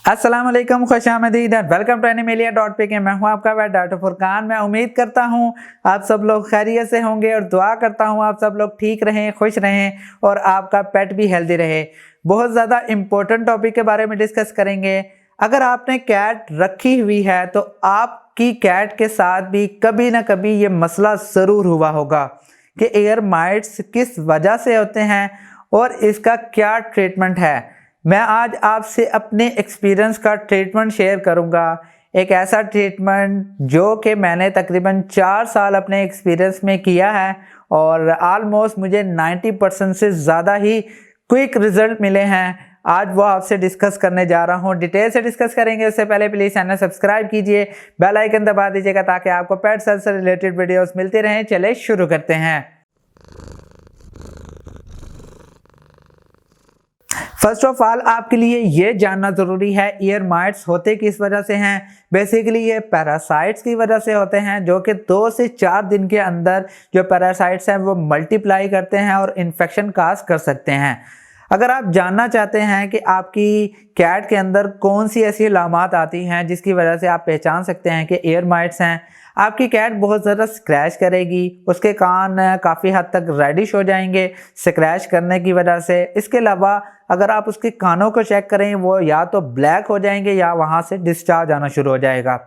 अस्सलाम वालेकुम, खुशामदीद, welcome to animalia.pk। मैं हूं आपका वेट डॉक्टर फुरकान। मैं उम्मीद करता हूं आप सब लोग खैरियत से होंगे और दुआ करता हूं आप सब लोग ठीक रहें, खुश रहें और आपका पेट भी हेल्दी रहे। बहुत ज़्यादा इम्पोर्टेंट टॉपिक के बारे में डिस्कस करेंगे। अगर आपने कैट रखी हुई है तो आपकी कैट के साथ भी कभी ना कभी ये मसला ज़रूर हुआ होगा कि एयर माइट्स किस वजह से होते हैं और इसका क्या ट्रीटमेंट है। मैं आज आपसे अपने एक्सपीरियंस का ट्रीटमेंट शेयर करूंगा। एक ऐसा ट्रीटमेंट जो कि मैंने तकरीबन 4 साल अपने एक्सपीरियंस में किया है और ऑलमोस्ट मुझे 90% से ज़्यादा ही क्विक रिजल्ट मिले हैं। आज वो आपसे डिस्कस करने जा रहा हूँ, डिटेल से डिस्कस करेंगे। उससे पहले प्लीज़ चैनल सब्सक्राइब कीजिए, बेल आइकन दबा दीजिएगा ताकि आपको पेट हेल्थ से रिलेटेड वीडियोस मिलती रहें। चले शुरू करते हैं। फर्स्ट ऑफ ऑल आपके लिए ये जानना ज़रूरी है ईयर माइट्स होते किस वजह से हैं। बेसिकली ये पैरासाइट्स की वजह से होते हैं जो कि 2 से 4 दिन के अंदर जो पैरासाइट्स हैं वो मल्टीप्लाई करते हैं और इन्फेक्शन काज कर सकते हैं। अगर आप जानना चाहते हैं कि आपकी कैट के अंदर कौन सी ऐसी अलामात आती हैं जिसकी वजह से आप पहचान सकते हैं कि ईयर माइट्स हैं, आपकी कैट बहुत ज़्यादा स्क्रैच करेगी, उसके कान काफ़ी हद तक रेडिश हो जाएंगे स्क्रैच करने की वजह से। इसके अलावा अगर आप उसके कानों को चेक करें वो या तो ब्लैक हो जाएंगे या वहाँ से डिस्चार्ज आना शुरू हो जाएगा।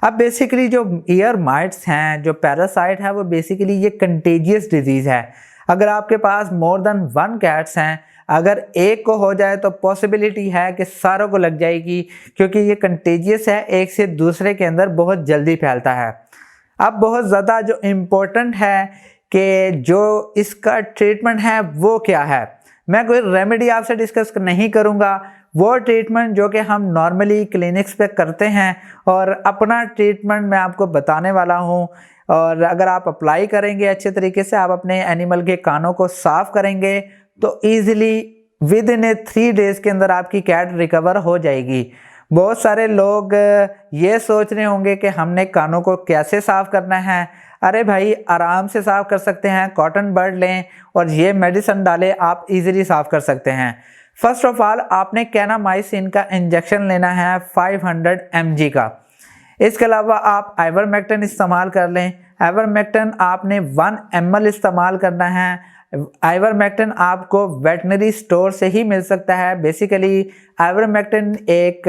अब बेसिकली जो ईयर माइट्स हैं, जो पैरासाइट है, वो बेसिकली ये कंटेजियस डिजीज़ है। अगर आपके पास मोर देन 1 कैट्स हैं, अगर एक को हो जाए तो पॉसिबिलिटी है कि सारों को लग जाएगी, क्योंकि ये कंटेजियस है, एक से दूसरे के अंदर बहुत जल्दी फैलता है। अब बहुत ज़्यादा जो इम्पोर्टेंट है कि जो इसका ट्रीटमेंट है वो क्या है। मैं कोई रेमेडी आपसे डिस्कस नहीं करूँगा, वो ट्रीटमेंट जो कि हम नॉर्मली क्लिनिक्स पे करते हैं और अपना ट्रीटमेंट मैं आपको बताने वाला हूँ। और अगर आप अप्लाई करेंगे अच्छे तरीके से, आप अपने एनिमल के कानों को साफ़ करेंगे तो ईज़िली विद इन 3 डेज़ के अंदर आपकी कैट रिकवर हो जाएगी। बहुत सारे लोग ये सोच रहे होंगे कि हमने कानों को कैसे साफ़ करना है। अरे भाई, आराम से साफ़ कर सकते हैं। कॉटन बड लें और ये मेडिसिन डालें, आप इजीली साफ़ कर सकते हैं। फर्स्ट ऑफ ऑल आपने कैनामाइसिन का इंजेक्शन लेना है 500 mg का। इसके अलावा आप आइवरमेक्टिन इस्तेमाल कर लें। आइवरमेक्टिन आपने 1 ml इस्तेमाल करना है। आइवरमेक्टिन आपको वेटनरी स्टोर से ही मिल सकता है। बेसिकली आइवरमेक्टिन एक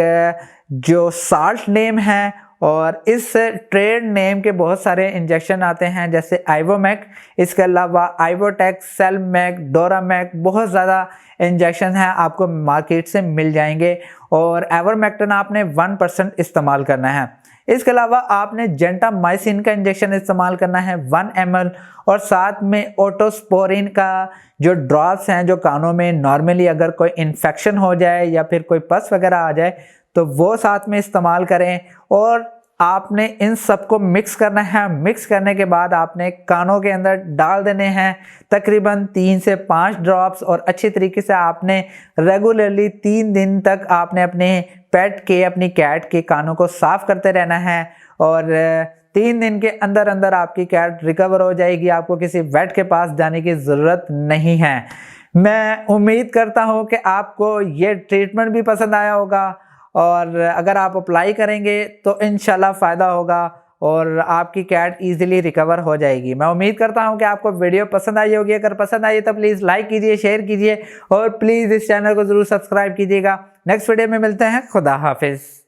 जो साल्ट नेम है और इस ट्रेड नेम के बहुत सारे इंजेक्शन आते हैं, जैसे आइवोमैक, इसके अलावा आइवोटेक, सेलमैक, डोरामैक, बहुत ज़्यादा इंजेक्शन हैं, आपको मार्केट से मिल जाएंगे। और आइवरमेक्टिन आपने 1% इस्तेमाल करना है। इसके अलावा आपने जेंटामाइसिन का इंजेक्शन इस्तेमाल करना है 1 ml और साथ में ओटोस्पोरिन का जो ड्रॉप्स हैं, जो कानों में नॉर्मली अगर कोई इन्फेक्शन हो जाए या फिर कोई पस वगैरह आ जाए तो वो साथ में इस्तेमाल करें। और आपने इन सबको मिक्स करना है। मिक्स करने के बाद आपने कानों के अंदर डाल देने हैं तकरीबन 3 से 5 ड्रॉप्स और अच्छी तरीके से आपने रेगुलरली 3 दिन तक आपने अपने पेट के, अपनी कैट के कानों को साफ़ करते रहना है और 3 दिन के अंदर अंदर आपकी कैट रिकवर हो जाएगी। आपको किसी वेट के पास जाने की ज़रूरत नहीं है। मैं उम्मीद करता हूँ कि आपको ये ट्रीटमेंट भी पसंद आया होगा और अगर आप अप्लाई करेंगे तो इंशाल्लाह फ़ायदा होगा और आपकी कैट इजीली रिकवर हो जाएगी। मैं उम्मीद करता हूं कि आपको वीडियो पसंद आई होगी। अगर पसंद आई तो प्लीज़ लाइक कीजिए, शेयर कीजिए और प्लीज़ इस चैनल को ज़रूर सब्सक्राइब कीजिएगा। नेक्स्ट वीडियो में मिलते हैं। खुदा हाफिज़।